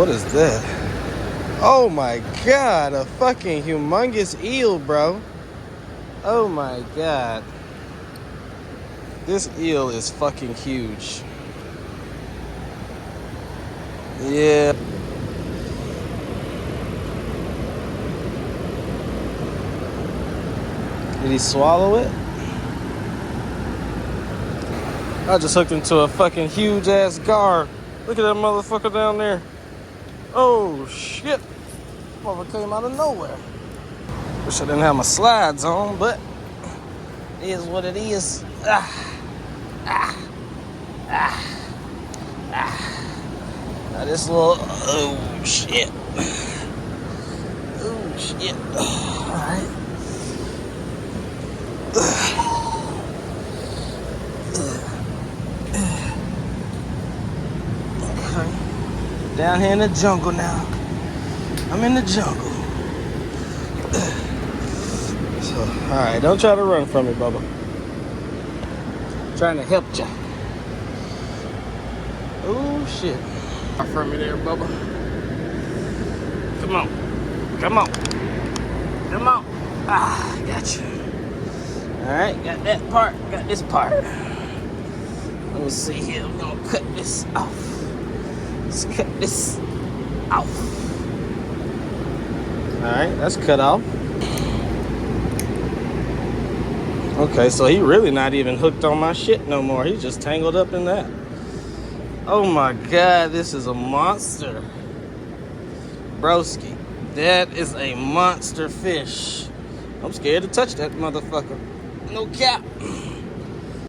what is that? Oh my god, a fucking humongous eel, bro. Oh my god. This eel is fucking huge. Yeah. Did he swallow it? I just hooked into a fucking huge ass gar. Look at that motherfucker down there. Oh shit. Motherfucker came out of nowhere. Wish I didn't have my slides on, but it is what it is. Now this little, oh shit. Oh shit. Alright. Okay. Down here in the jungle now. I'm in the jungle. So, alright, don't try to run from me, Bubba. I'm trying to help you. Oh shit. From me there, Bubba. Come on. Come on. Come on. Ah, got you. Alright, got that part. Got this part. Let me see here. We're gonna cut this off. Let's cut this off. Alright, that's cut off. Okay, so he really not even hooked on my shit no more. He's just tangled up in that. Oh my god, this is a monster. Broski, that is a monster fish. I'm scared to touch that motherfucker. No cap.